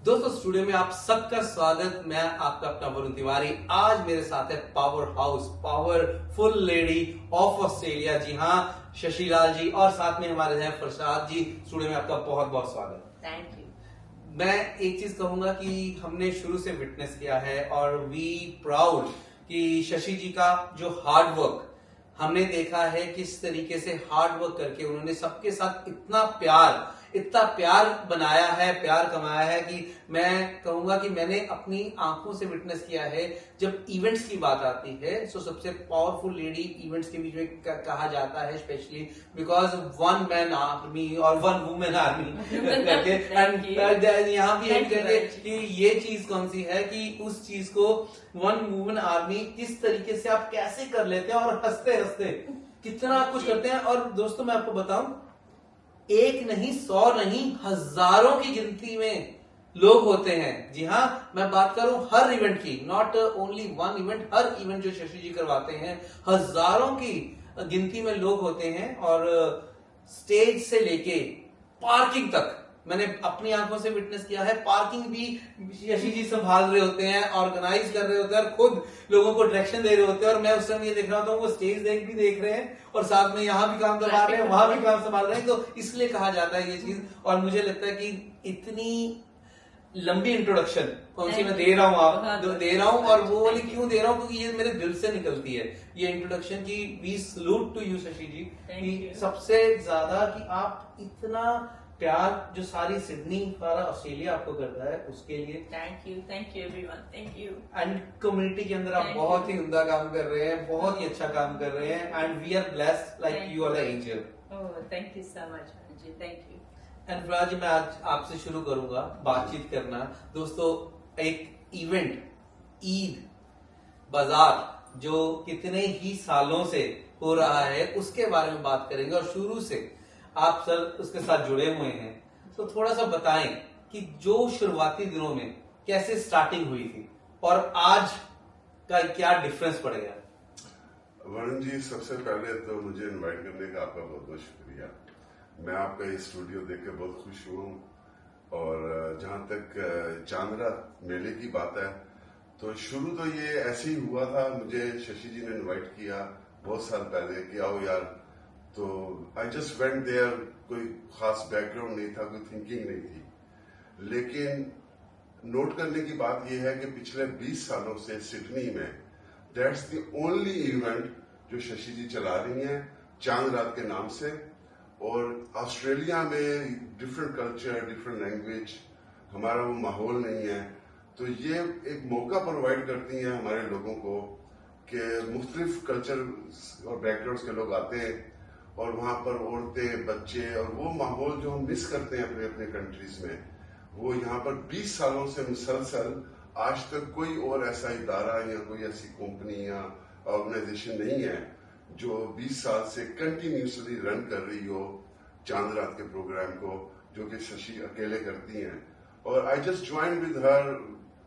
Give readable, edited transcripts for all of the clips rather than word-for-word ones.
दोस्तों स्टूडियो में आप सबका स्वागत। मैं आपका अपना वरुण तिवारी। आज मेरे साथ है power house, powerful lady of Australia, जी हाँ, शशि लाल जी, और साथ में हमारे हैं फरशाद जी। स्टूडियो में आपका बहुत बहुत स्वागत। Thank you. मैं एक चीज कहूंगा कि हमने शुरू से विटनेस किया है और वी प्राउड कि शशि जी का जो हार्ड वर्क हमने देखा है, किस तरीके से हार्ड वर्क करके उन्होंने सबके साथ इतना प्यार बनाया है, प्यार कमाया है कि मैं कहूंगा कि मैंने अपनी आंखों से विटनेस किया है। जब इवेंट्स की बात आती है तो सबसे पावरफुल लेडी इवेंट्स के बीच में कहा जाता है, specially because one man army और वन वुमेन आर्मी करके यहाँ भी हम कहते हैं कि ये चीज कौन सी है कि उस चीज को वन वुमेन आर्मी किस तरीके से आप कैसे कर लेते हैं और हंसते हंसते कितना कुछ करते हैं। और दोस्तों मैं आपको बताऊं, एक नहीं, 100 नहीं, हजारों की गिनती में लोग होते हैं। जी हाँ, मैं बात करूं हर इवेंट की, not only one event, her event जो शशि जी करवाते हैं हजारों की गिनती में लोग होते हैं। और स्टेज से लेके पार्किंग तक मैंने अपनी आंखों से विटनेस किया है। पार्किंग भी शशि जी संभाल रहे होते हैं, ऑर्गेनाइज कर रहे होते हैं और खुद लोगों को डायरेक्शन दे रहे होते हैं। और मैं उस समय ये देख रहा होता हूँ, वो स्टेज देख रहे हैं और साथ में यहाँ भी काम करवा रहे हैं, वहां भी काम संभाल रहे हैं। तो इसलिए कहा जाता है ये चीज। और मुझे लगता है कि इतनी लंबी इंट्रोडक्शन कौन सी मैं दे रहा हूँ और वो वाली क्यों दे रहा हूँ, क्योंकि ये मेरे दिल से निकलती है ये इंट्रोडक्शन की। We salute to you Shashi ji, कि सबसे ज्यादा कि आप इतना प्यार जो सारी सिडनी, सारा ऑस्ट्रेलिया आपको करता है, उसके लिए thank you everyone, thank you. And community के अंदर आप बहुत ही उम्दा काम कर रहे हैं, बहुत ही अच्छा काम कर रहे हैं। And we are blessed like you are the angel. Thank you so much ji, thank you. And Faraz ji, मैं आज आपसे शुरू करूंगा बातचीत करना। दोस्तों, एक इवेंट ईद बाजार जो कितने ही सालों से हो रहा है उसके बारे में बात करेंगे। और शुरू से आप सर उसके साथ जुड़े हुए हैं, तो थोड़ा सा बताएं कि जो शुरुआती दिनों में कैसे स्टार्टिंग हुई थी और आज का क्या डिफरेंस पड़ गया। वरुण जी, सबसे पहले तो मुझे इनवाइट करने का आपका बहुत बहुत शुक्रिया। मैं आपका ये स्टूडियो देख के बहुत खुश हूँ। और जहाँ तक चांद रात मेले की बात है, तो शुरू तो ये ऐसे ही हुआ था। मुझे शशि जी ने इनवाइट किया बहुत साल पहले कि आओ यार, तो आई जस्ट वेंट देयर। कोई खास बैकग्राउंड नहीं था, कोई थिंकिंग नहीं थी। लेकिन नोट करने की बात यह है कि पिछले 20 सालों से सिडनी में दैट्स द ओनली इवेंट जो शशि जी चला रही हैं, चांद रात के नाम से। और ऑस्ट्रेलिया में डिफरेंट कल्चर, डिफरेंट लैंग्वेज, हमारा वो माहौल नहीं है। तो ये एक मौका प्रोवाइड करती हैं हमारे लोगों को कि मुख्तलिफ कल्चर और बैकग्राउंड के लोग आते हैं और वहां पर औरतें, बच्चे, और वो माहौल जो हम मिस करते हैं अपने अपने कंट्रीज में, वो यहाँ पर 20 सालों से मुसलसल आज तक कोई और ऐसा इदारा या कोई ऐसी कंपनी या ऑर्गेनाइजेशन नहीं है जो 20 साल से कंटिन्यूसली रन कर रही हो चांद रात के प्रोग्राम को, जो कि शशि अकेले करती हैं। और I just join with her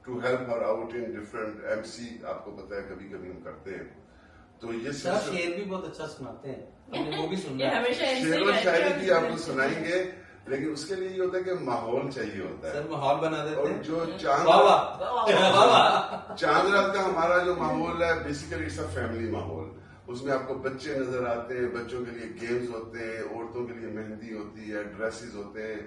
to help her out in different MC. आपको पता है कभी कभी हम करते हैं। तो ये शेर भी बहुत अच्छा सुनाते हैं, हमने वो भी सुना है। शेर और शायरी भी आपको सुनाएंगे, लेकिन उसके लिए ये होता है कि माहौल चाहिए होता है। सर माहौल बना देते हैं। और जो चांद रात का हमारा जो माहौल है, बेसिकली इट्स अ फैमिली माहौल। उसमें आपको बच्चे नजर आते हैं, बच्चों के लिए गेम्स होते हैं, औरतों के लिए मेहंदी होती है, ड्रेसेस होते हैं,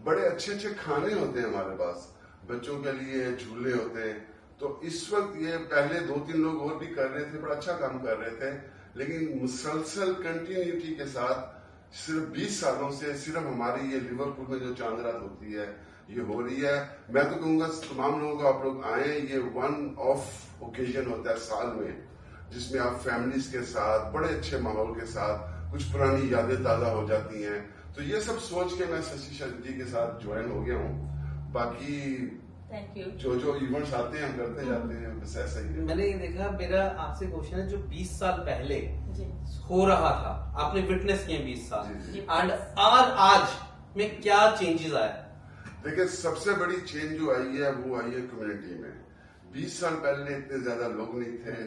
बड़े अच्छे अच्छे खाने होते हैं हमारे पास, बच्चों के लिए झूले होते हैं। तो इस वक्त ये पहले 2-3 लोग और भी कर रहे थे, बड़ा अच्छा काम कर रहे थे, लेकिन मुसलसल कंटिन्यूटी के साथ सिर्फ 20 सालों से सिर्फ हमारी ये लिवरपूल में जो चांद रात होती है ये हो रही है। मैं तो कहूंगा तमाम लोगों को आप लोग आए, ये वन ऑफ ओकेजन होता है साल में, जिसमें आप फैमिलीज के साथ बड़े अच्छे माहौल के साथ कुछ पुरानी यादें ताजा हो जाती हैं। तो ये सब सोच के मैं शशि जी के साथ ज्वाइन हो गया हूँ। बाकी जो इवेंट्स आते हैं हम करते जाते हैं, बस ऐसा ही है। मैंने ये देखा, मेरा आपसे क्वेश्चन है, जो 20 साल पहले हो रहा था, आपने विटनेस किए 20 साल, एंड आज में क्या चेंजेस आए? देखिए, सबसे बड़ी चेंज जो आई है वो आई है कम्युनिटी में। 20 साल पहले इतने ज्यादा लोग नहीं थे,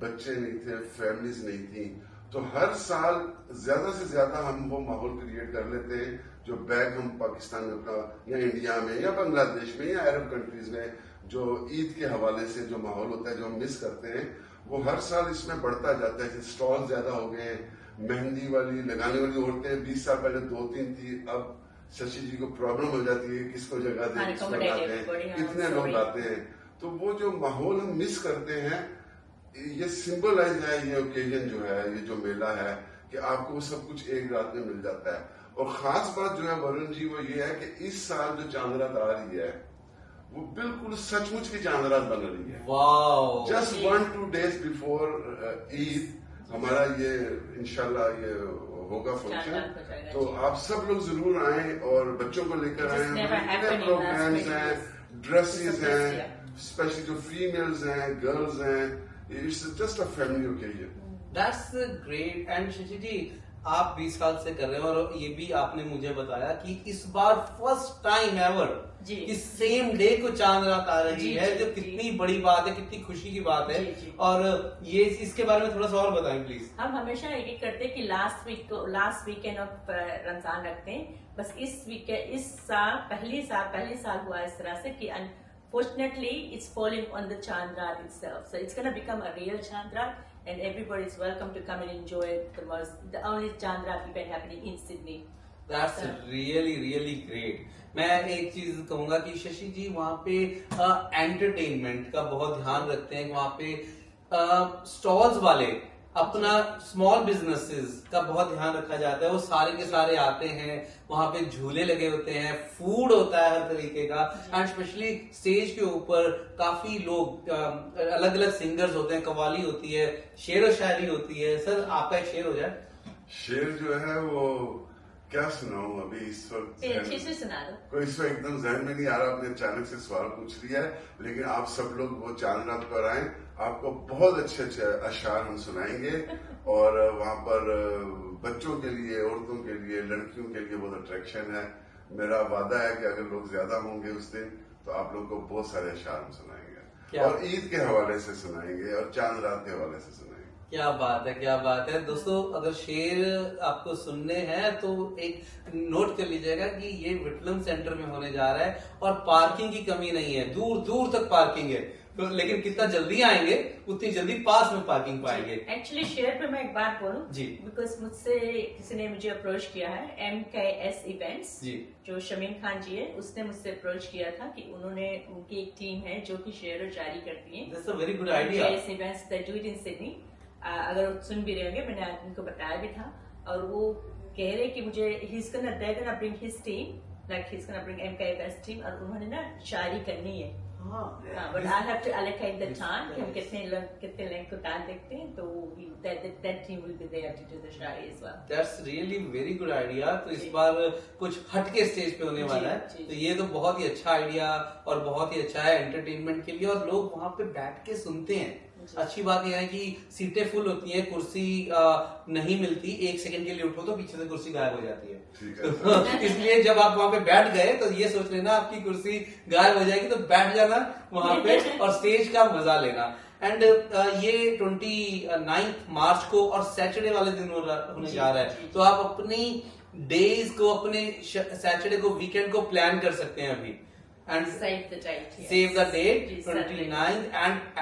बच्चे नहीं थे, फैमिलीज नहीं थी। तो हर साल ज्यादा से ज्यादा हम वो माहौल क्रिएट कर लेते हैं जो बैग हम पाकिस्तान में अपना या इंडिया में या बांग्लादेश में या अरब कंट्रीज में जो ईद के हवाले से जो माहौल होता है, जो हम मिस करते हैं, वो हर साल इसमें बढ़ता जाता है। स्टॉल ज्यादा हो गए, मेहंदी वाली लगाने वाली औरतें 20 साल पहले 2-3 थी, अब शशि जी को प्रॉब्लम हो जाती है किसको जगह दे, किसको लाते हैं, कितने लोग लाते हैं। तो वो जो माहौल हम मिस करते हैं, ये सिंबलाइज है, ये ओकेजन जो है, ये जो मेला है, कि आपको वो सब कुछ एक रात में मिल जाता है। और खास बात जो है वरुण जी वो ये है कि इस साल जो चांद रात आ रही है वो बिल्कुल सचमुच की चांद रात बन रही है। Wow! Just 1-2 days before Eid हमारा ये इंशाल्लाह ये होगा फंक्शन। तो आप सब लोग जरूर आए और बच्चों को लेकर आए। कितने प्रोग्राम्स हैं, ड्रेसेस हैं, स्पेशली जो फीमेल्स हैं, गर्ल्स हैं, it's just a family occasion. That's great. And Shashi ji, आप 20 साल से कर रहे हैं और ये भी आपने मुझे बताया कि इस बार फर्स्ट टाइम एवर इस सेम डे को चांद रात आ रही है, जो कितनी बड़ी बात है, कितनी खुशी की बात है। और ये इसके बारे में थोड़ा सा और बताएं प्लीज। हम हमेशा ये करते हैं कि लास्ट वीकेंड ऑफ रमजान रखते हैं। बस इस साल पहली साल हुआ इस तरह से कि unfortunately it's falling on the Chandra itself, so it's gonna become a real Chandra and everybody is welcome to come and enjoy the only Chandra event happening in Sydney. That's really great. मैं एक चीज कहूंगा कि शशि जी वहाँ पे entertainment का बहुत ध्यान रखते हैं। वहाँ पे स्टॉल्स वाले अपना स्मॉल बिजनेसेस का बहुत ध्यान रखा जाता है। वो सारे के सारे आते हैं, वहाँ पे झूले लगे होते हैं, फूड होता है हर तरीके का। एंड स्पेशली स्टेज के ऊपर काफी लोग अलग अलग सिंगर्स होते हैं, कव्वाली होती है, शेर व शायरी होती है। सर आपका एक शेर हो जाए। शेर जो है वो क्या सुनाऊं अभी इस वक्त, कोई इस वक्त एकदम जहन में नहीं आ रहा। आपने अचानक से सवाल पूछ लिया है, लेकिन आप सब लोग वो चांद रात पर आए, आपको बहुत अच्छे अच्छे अशार हम सुनाएंगे। और वहाँ पर बच्चों के लिए, औरतों के लिए, लड़कियों के लिए बहुत अट्रैक्शन है। मेरा वादा है कि अगर लोग ज्यादा होंगे उस दिन तो आप लोग को बहुत सारे अशार हम सुनाएंगे और ईद के हवाले से सुनाएंगे और चांद रात के हवाले से सुनाएंगे। क्या बात है, क्या बात है। दोस्तों अगर शेर आपको सुनने हैं तो एक नोट कर लीजिएगा कि ये विटलम सेंटर में होने जा रहा है और पार्किंग की कमी नहीं है, दूर दूर तक पार्किंग है। तो लेकिन कितना जल्दी आएंगे उतनी जल्दी पास में पार्किंग पाएंगे। एक्चुअली शेयर पे मैं एक बात बोलूं जी, बिकॉज मुझसे किसी ने मुझे अप्रोच किया है, MKS इवेंट्स जी, जो शमीम खान जी है, उसने मुझसे अप्रोच किया था कि उनकी एक टीम है जो कि शेयर और जारी करती है। That's a very good idea. MKS events they do it in Sydney. अगर सुन भी रहे होंगे, मैंने उनको बताया भी था और वो कह रहे कि मुझे they're gonna bring his team, like he's gonna bring MKS team, और उन्होंने ना शायरी करनी है। But I have to allocate the time कि हम कितने लेंथ को टाइम देखते हैं, तो that team will be there to do the Shayari as well. That's really very good idea। तो इस बार कुछ हटके स्टेज पे होने वाला है, तो ये तो बहुत ही अच्छा आइडिया और बहुत ही अच्छा है एंटरटेनमेंट के लिए, और लोग वहाँ पे बैठ के सुनते हैं। अच्छी बात यह है कि सीटें फुल होती हैं, कुर्सी नहीं मिलती, 1 सेकंड के लिए उठो तो पीछे से कुर्सी गायब हो जाती है। इसलिए जब आप वहाँ पे बैठ गए तो ये सोच लेना आपकी कुर्सी गायब हो जाएगी, तो बैठ जाना वहाँ पे और स्टेज का मजा लेना। एंड ये 29 मार्च को और सैटरडे वाले दिन होने जा रहा है, तो आप अपनी डेज को, अपने सैटरडे को, वीकेंड को प्लान कर सकते हैं अभी। And save the date, yes. Save the date 29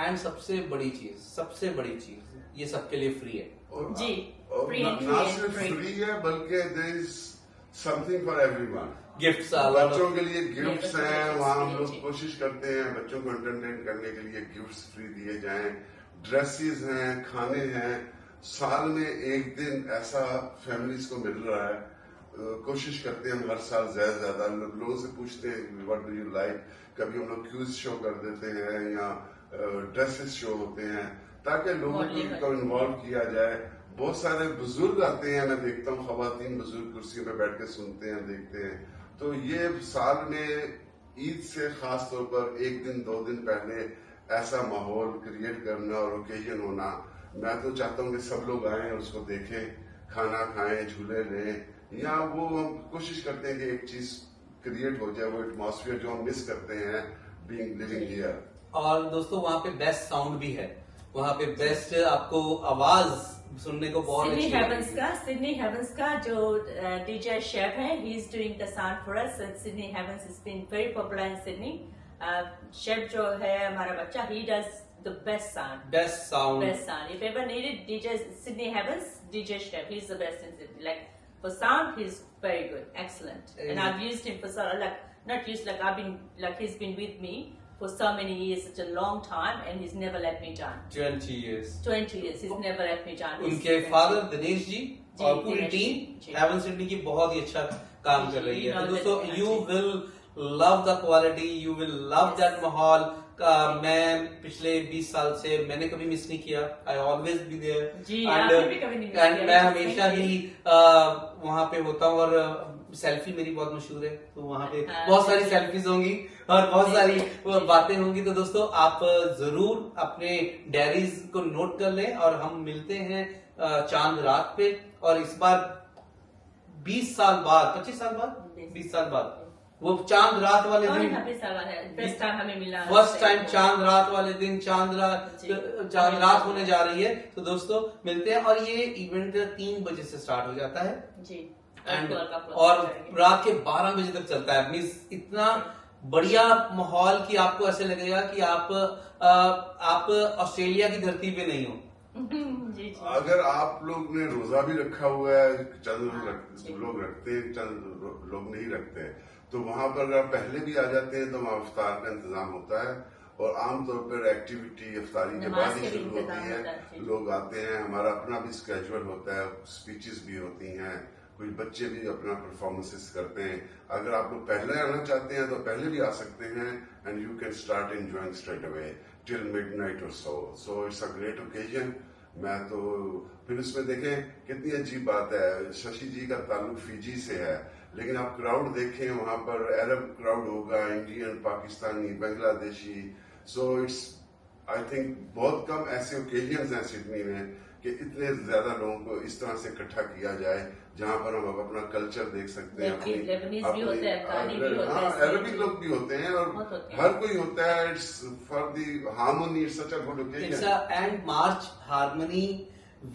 and सबसे बड़ी चीज ये सबके लिए फ्री है। जी, ना सिर्फ फ्री है बल्कि there is something for everyone। Gifts, बच्चों के लिए गिफ्ट्स हैं। वहाँ हम लोग कोशिश करते हैं बच्चों को एंटरटेन करने के लिए गिफ्ट्स फ्री दिए जाएं, ड्रेसेस हैं, खाने हैं। साल में एक दिन ऐसा फैमिलीज को मिल रहा है। कोशिश करते हैं हम हर साल ज्यादा लोगों से पूछते हैं व्हाट डू यू लाइक। कभी हम लोग क्यूज शो कर देते हैं या ड्रेसेस शो होते हैं ताकि लोगों को इन्वॉल्व किया जाए। बहुत सारे बुजुर्ग आते हैं, मैं देखता हूँ खवातीन बुजुर्ग कुर्सियों पे बैठ के सुनते हैं, देखते हैं। तो ये साल में ईद से खास तौर पर 1 दिन 2 दिन पहले ऐसा माहौल क्रिएट करना और ओकेजन होना, मैं तो चाहता हूँ कि सब लोग आए उसको देखें, खाना खाएं, झूले लें, या वो हम कोशिश करते हैं कि एक चीज क्रिएट हो जाए, वो एटमॉस्फेयर जो हम मिस करते हैं बीइंग लिविंग हियर। और दोस्तों वहाँ पे बेस्ट साउंड भी है, वहाँ पे बेस्ट आपको आवाज सुनने को बहुत सिडनी अच्छी हेवंस का जो डीजे शेफ है, he is doing the sound for us. Sydney Heavens is been very popular in Sydney. Chef जो है हमारा बच्चा, he does the best sound. If ever needed DJ Sydney Heavens, DJ Chef, he's the best in Sydney. Like for sound, he's very good, excellent. And I've used him for he's been with me for so many years, such a long time, and he's never let me down. 20 years, he's never let me down. उनके father Dinesh ji और पूरी team haven Sydney की बहुत ही अच्छा काम कर रही है। तो दोस्तों, you will love the quality, you will love that माहौल। मैं पिछले 20 साल से मैंने कभी मिस नहीं किया। I always be there and मैं हमेशा ही वहाँ पे होता हूँ। और सेल्फी मेरी बहुत मशहूर है, तो वहाँ पे बहुत सारी सेल्फीज होंगी और बहुत सारी बातें होंगी। तो दोस्तों, आप जरूर अपने डायरीज को नोट कर लें और हम मिलते हैं चांद रात पे। और इस बार 20 साल बाद, 25 साल बाद, 20 साल बाद वो चांद रात वाले दिन फर्स्ट टाइम चांद रात वाले दिन चांद रात होने जा रही है। तो दोस्तों, मिलते हैं। और ये इवेंट 3 बजे से स्टार्ट हो जाता है जी, और रात के 12 बजे तक चलता है। मींस इतना बढ़िया माहौल कि आपको ऐसे लगेगा कि आप ऑस्ट्रेलिया की धरती पे नहीं हो। अगर आप लोग ने रोजा भी रखा हुआ है, चंद लोग रखते हैं, चंद लोग नहीं रखते हैं, तो वहां पर अगर पहले भी आ जाते हैं तो वहाँ इफ्तार का इंतजाम होता है। और आमतौर पर एक्टिविटी इफ्तारी के बाद ही शुरू होती है। लोग आते हैं, हमारा अपना भी स्केड्यूल होता है, स्पीचेस भी होती हैं, कुछ बच्चे भी अपना परफॉर्मेंसेस करते हैं। अगर आप लोग पहले आना चाहते हैं तो पहले भी आ सकते हैं, and you can start enjoying straight away till midnight और so it's a great occasion. मैं तो फिर उसमें देखें कितनी अजीब बात है, शशि जी का ताल्लुक फिजी से है, लेकिन आप क्राउड देखें, वहां पर अरब क्राउड होगा, Indian, Pakistani, Bangladeshi. So it's I think बहुत कम ऐसे ओकेजन्स हैं सिडनी में कि इतने ज्यादा लोगों को इस तरह से इकट्ठा किया जाए, जहां पर हम अपना कल्चर देख सकते हैं। अरबिक लोग भी होते हैं और हर कोई होता है। It's for the harmony, it's such a good occasion. And March harmony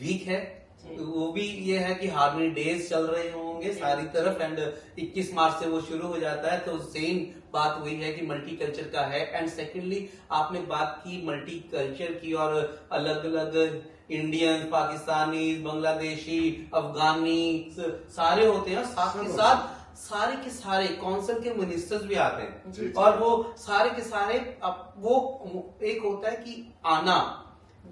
week है, तो वो भी ये है कि हार्मनी डेज चल रहे होंगे सारी तरफ। एंड 21 मार्च से वो शुरू हो जाता है। तो सेम बात वही है कि मल्टी कल्चर का है। एंड सेकेंडली, आपने बात की मल्टी कल्चर की, और अलग अलग इंडियन, पाकिस्तानी, बांग्लादेशी, अफगानी सारे होते हैं। साथ के साथ सारे के सारे कौंसिल के मिनिस्टर्स भी आते हैं। और वो सारे के सारे वो एक होता है कि आना,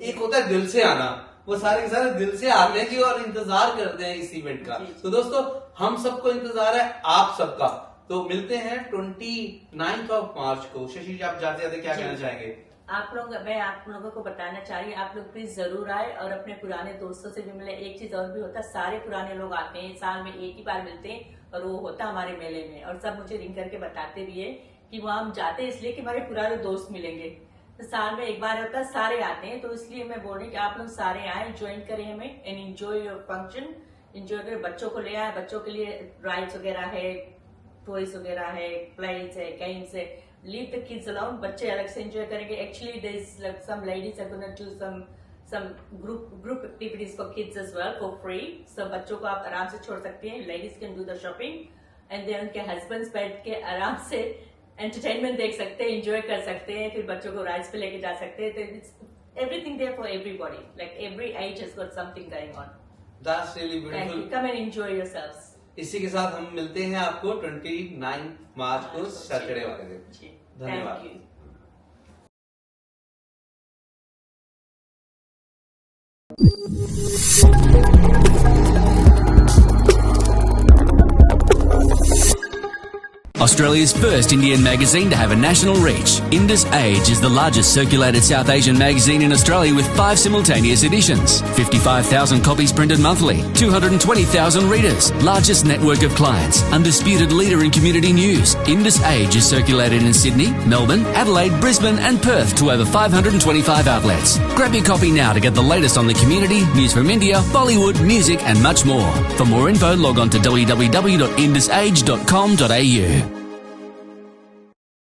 एक होता है दिल से आना। वो सारे के सारे दिल से आते हैं कि और इंतजार करते हैं इस इवेंट का। तो दोस्तों, हम सबको इंतजार है आप सबका। तो मिलते हैं 29 मार्च को। शशि जी, आप जाते जाते क्या कहना चाहेंगे? मैं आप लोगों को बताना चाह रही हूँ, आप लोग प्लीज जरूर आए और अपने पुराने दोस्तों से भी मिले। एक चीज और भी होता है, सारे पुराने लोग आते हैं, साल में एक ही बार मिलते हैं, और वो होता हमारे मेले में। और सब मुझे रिंग करके बताते भी है कि वहाँ हम जाते हैं इसलिए कि हमारे पुराने दोस्त मिलेंगे। तो साल में एक बार होता है, सारे आते हैं। तो इसलिए मैं बोल रही हूँ कि आप लोग सारे आए, ज्वाइन करें हमें, and enjoy your function. Enjoy करें, बच्चों को ले आए, बच्चों के लिए राइड्स वगैरह है, टॉयज वगैरह है, प्लेस है, गेम्स है। Leave the kids alone, बच्चे अलग से enjoy करेंगे। Actually, there's like some ladies are gonna do some group activities for kids as well for free. So बच्चों को आप आराम से छोड़ सकते हैं। Ladies can do the shopping, and then उनके husbands बैठ के आराम से entertainment देख सकते हैं, enjoy कर सकते हैं, फिर बच्चों को rides पे लेके जा सकते हैं। तो it's everything there for everybody. Like every age has got something going on. That's really beautiful. Thank you. Come and enjoy yourselves. इसी के साथ हम मिलते हैं आपको 29 मार्च को सैटरडे वाले दिन। धन्यवाद। Australia's first Indian magazine to have a national reach, Indus Age is the largest circulated South Asian magazine in Australia with 5 simultaneous editions, 55,000 copies printed monthly, 220,000 readers, largest network of clients, undisputed leader in community news. Indus Age is circulated in Sydney, Melbourne, Adelaide, Brisbane and Perth to over 525 outlets. Grab your copy now to get the latest on the community, news from India, Bollywood, music and much more. For more info, log on to www.indusage.com.au.